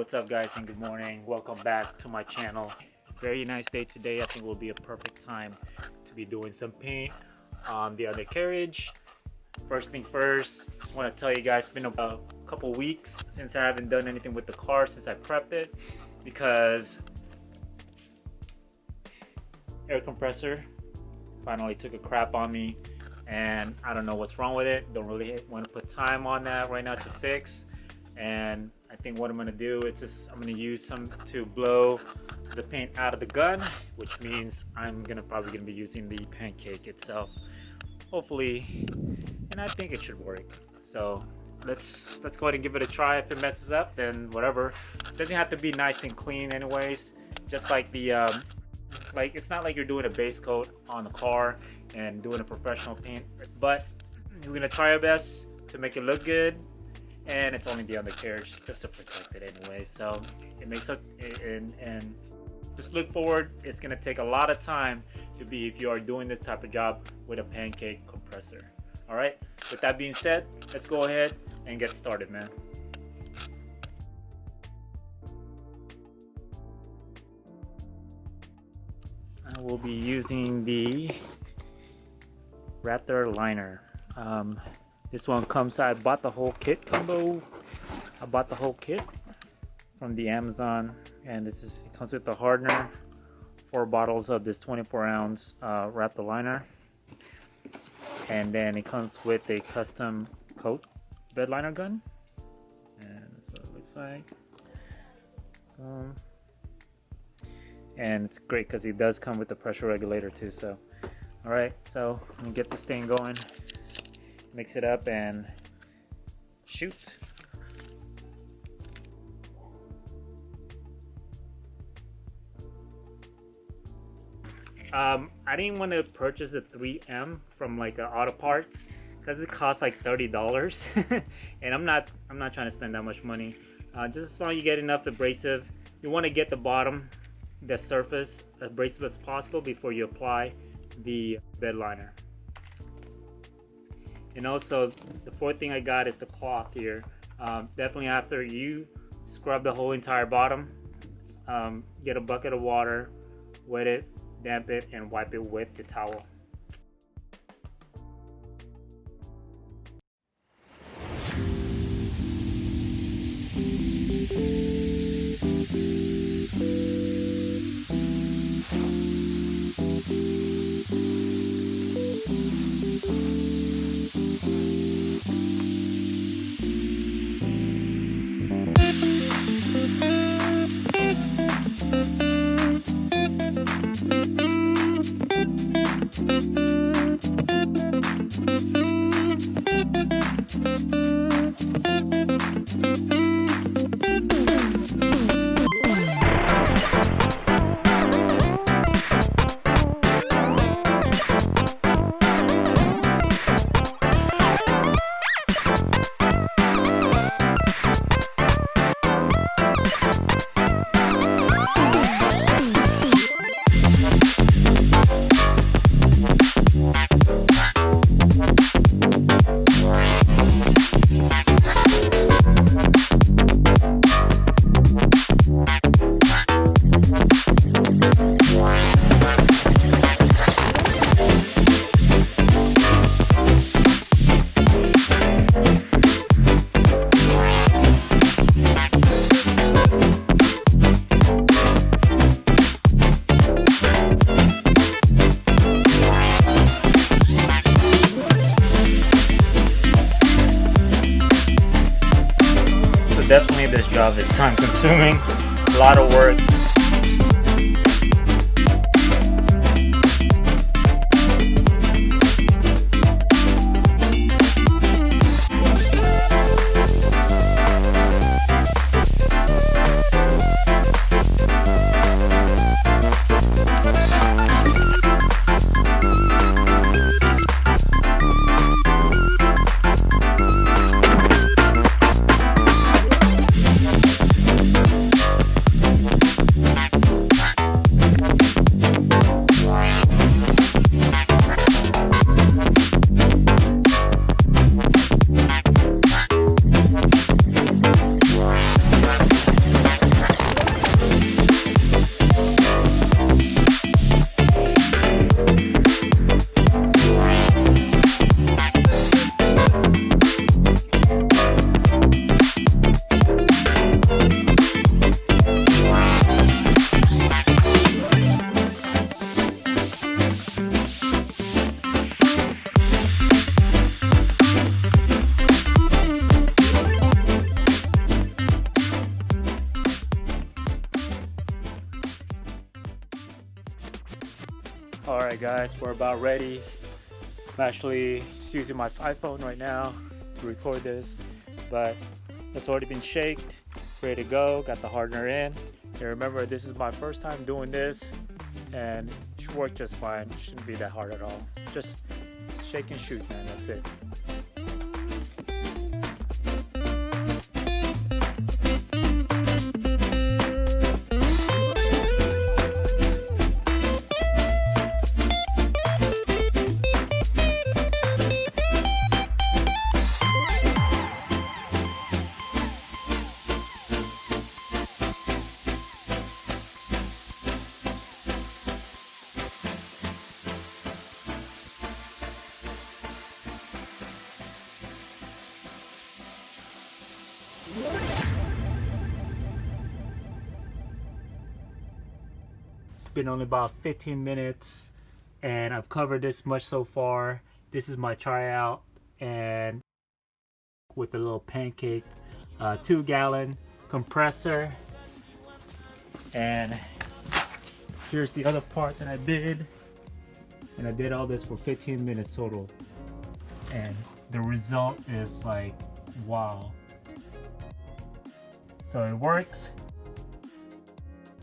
What's up guys, and good morning. Welcome back to my channel. Very nice day today. I think will be a perfect time to be doing some paint on the undercarriage. First thing first, just want to tell you guys, it's been about a couple weeks since I haven't done anything with the car since I prepped it, because air compressor finally took a crap on me, and I don't know what's wrong with it. Don't really want to put time on that right now to fix. And I think what I'm going to do is I'm going to use some to blow the paint out of the gun, which means I'm probably going to be using the pancake itself, hopefully, and I think it should work. So let's go ahead and give it a try. If it messes up, then whatever. It doesn't have to be nice and clean anyways. Just like the like, it's not like you're doing a base coat on the car and doing a professional paint, but we're going to try our best to make it look good. And it's only the undercarriage, just to protect it anyway. So it makes up, and just look forward. It's gonna take a lot of time if you are doing this type of job with a pancake compressor. All right. With that being said, let's go ahead and get started, man. I will be using the Raptor Liner. This one comes, I bought the whole kit combo. I bought the whole kit from the Amazon, and it comes with the hardener, 4 bottles of this 24-ounce Raptor Liner, and then it comes with a custom coat bed liner gun, and that's what it looks like. And it's great because it does come with a pressure regulator too. So, all right, so I'm gonna get this thing going. Mix it up and shoot. I didn't want to purchase a 3M from like auto parts because it costs like $30, and I'm not trying to spend that much money. Just as long as you get enough abrasive, you want to get the surface abrasive as possible before you apply the bed liner. And also, the fourth thing I got is the cloth here. Definitely after you scrub the whole entire bottom, get a bucket of water, wet it, damp it, and wipe it with the towel. Definitely this job is time consuming, a lot of work. Alright guys, we're about ready. I'm actually just using my iPhone right now to record this, but it's already been shaked, ready to go, got the hardener in. And remember, this is my first time doing this, and it should work just fine. It shouldn't be that hard at all. Just shake and shoot, man, that's it. It's been only about 15 minutes and I've covered this much so far. This is my tryout, and with a little pancake 2-gallon compressor. And here's the other part that I did, and I did all this for 15 minutes total, and the result is like wow. So it works.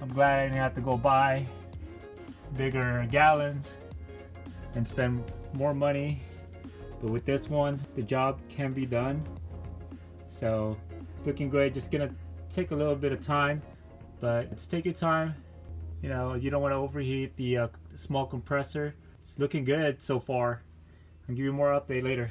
I'm glad I didn't have to go buy bigger gallons and spend more money, but with this one the job can be done. So it's looking great. Just gonna take a little bit of time, but just take your time. You know, you don't want to overheat the small compressor. It's looking good so far. I'll give you more update later.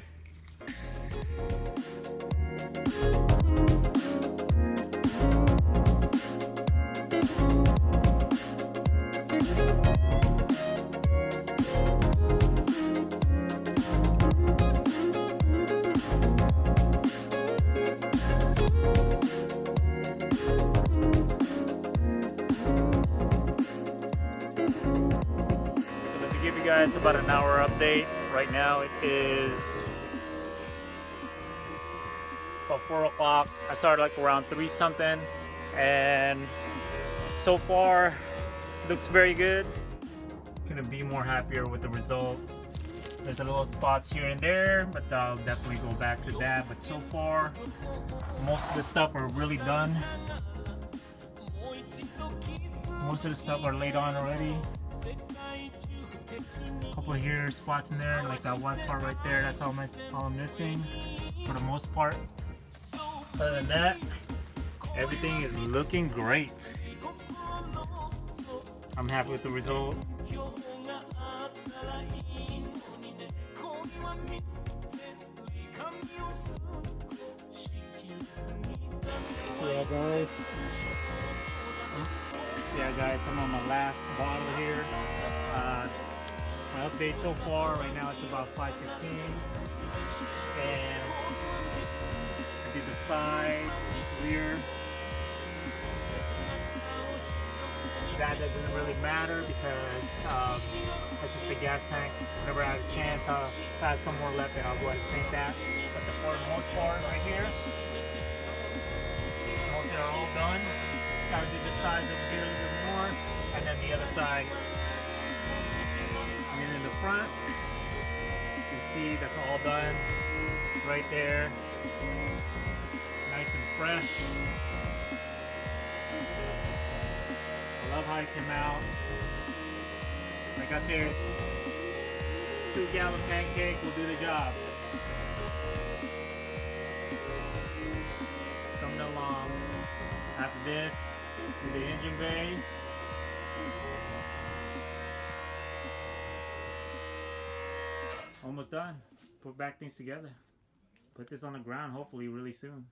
Give you guys about an hour update. Right now it is about 4 o'clock. I started like around 3 something, and so far it looks very good. Couldn't be more happier with the result. There's a little spots here and there, but I'll definitely go back to that. But so far most of the stuff are really done. Most of the stuff are laid on already. Couple of here spots in there, like that one part right there, that's all I'm missing for the most part. Other than that, everything is looking great. I'm happy with the result. So yeah guys, I'm on my last bottle here. My update so far, right now it's about 5:15, and I did the side, rear. That doesn't really matter because that's just the gas tank. Whenever I have a chance, if I have some more left, then I'll go ahead and paint that. But for the most part right here, most are all done. Gotta do the sides over here a little bit more, and then the other side. And then in the front, you can see that's all done right there. Nice and fresh. I love how it came out. Like I said, 2-gallon pancake will do the job. Coming along. After this, do the engine bay. Almost done. Put back things together. Put this on the ground hopefully really soon.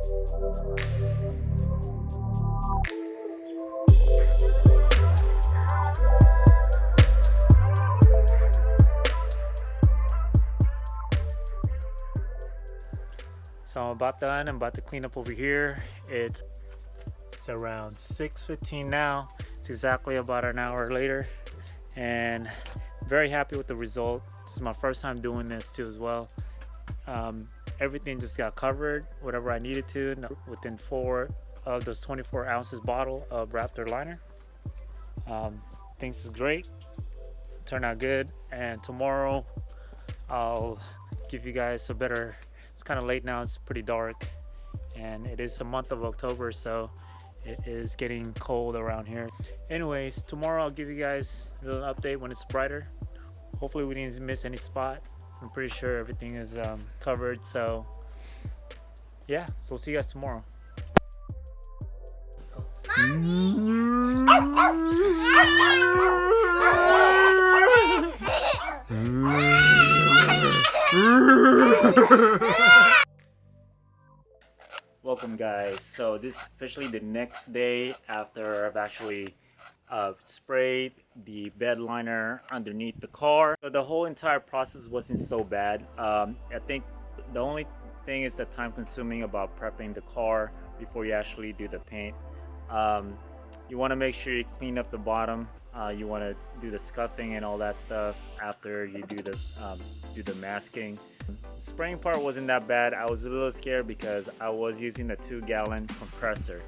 So I'm about done. I'm about to clean up over here. It's around 6:15 now. It's exactly about an hour later, and very happy with the result. This is my first time doing this too as well. Everything just got covered, whatever I needed to, within 4 of those 24 ounces bottle of Raptor Liner. Things is great, turned out good, and tomorrow I'll give you guys a better. It's kind of late now, it's pretty dark, and it is the month of October, so it is getting cold around here. Anyways, tomorrow I'll give you guys a little update when it's brighter. Hopefully we didn't miss any spot. I'm pretty sure everything is covered, so yeah, so we'll see you guys tomorrow. Welcome guys. So this is officially the next day after I've actually sprayed the bed liner underneath the car. So the whole entire process wasn't so bad. I think the only thing is the time consuming about prepping the car before you actually do the paint. You want to make sure you clean up the bottom. You want to do the scuffing and all that stuff after you do the masking. The spraying part wasn't that bad. I was a little scared because I was using the 2-gallon compressor.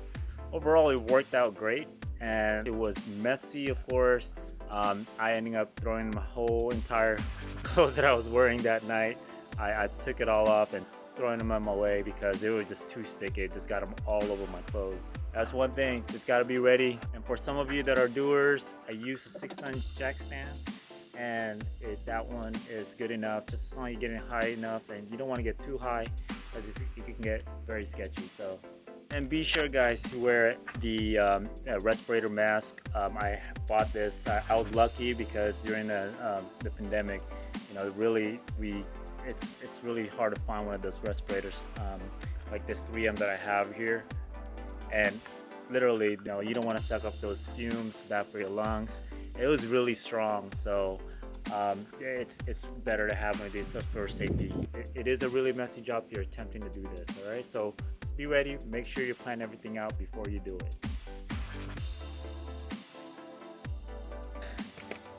Overall, it worked out great, and it was messy, of course. I ended up throwing my whole entire clothes that I was wearing that night. I took it all off and throwing them on my way because it was just too sticky. It just got them all over my clothes. That's one thing, just gotta be ready. And for some of you that are doers, I use a 6-ton jack stand, and that one is good enough, just as long as you're getting high enough, and you don't want to get too high because it can get very sketchy. So, and be sure guys to wear the respirator mask. I bought this. I was lucky because during the pandemic, you know, it's really hard to find one of those respirators like this 3M that I have here. And literally, you know, you don't want to suck up those fumes, bad for your lungs. It was really strong, so it's better to have one of these just for safety. It is a really messy job if you're attempting to do this, all right? So just be ready, make sure you plan everything out before you do it.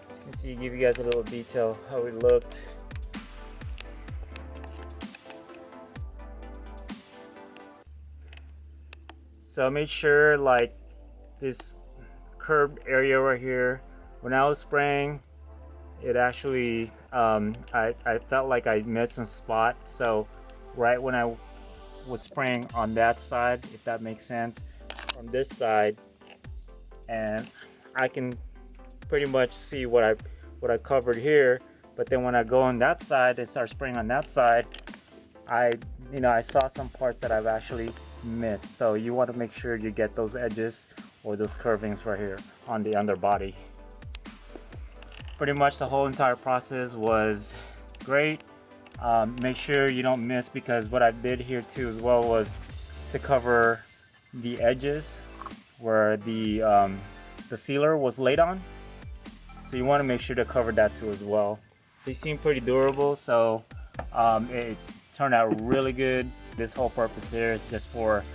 As you can see, give you guys a little detail how it looked. So I made sure, like, this curved area right here, when I was spraying, it actually, I felt like I missed some spot. So right when I was spraying on that side, if that makes sense, on this side, and I can pretty much see what I covered here. But then when I go on that side and start spraying on that side, I saw some parts that I've actually missed. So you want to make sure you get those edges or those curvings right here on the underbody. Pretty much the whole entire process was great. Make sure you don't miss, because what I did here too as well was to cover the edges where the sealer was laid on. So you want to make sure to cover that too as well. They seem pretty durable, so it turned out really good. This whole purpose here is just for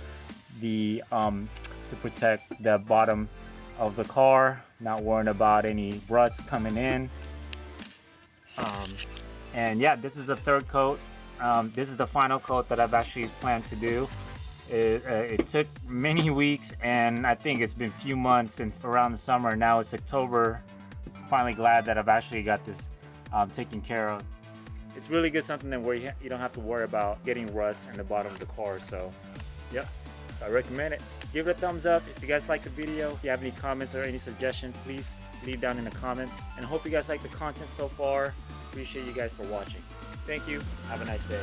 the to protect the bottom of the car, not worrying about any rust coming in. And yeah, this is the third coat. This is the final coat that I've actually planned to do. It took many weeks, and I think it's been a few months since around the summer. Now it's October. Finally glad that I've actually got this taken care of. It's really good, something that where you don't have to worry about getting rust in the bottom of the car. So yeah, I recommend it. Give it a thumbs up if you guys like the video. If you have any comments or any suggestions, please leave down in the comments. And I hope you guys like the content so far. Appreciate you guys for watching. Thank you. Have a nice day.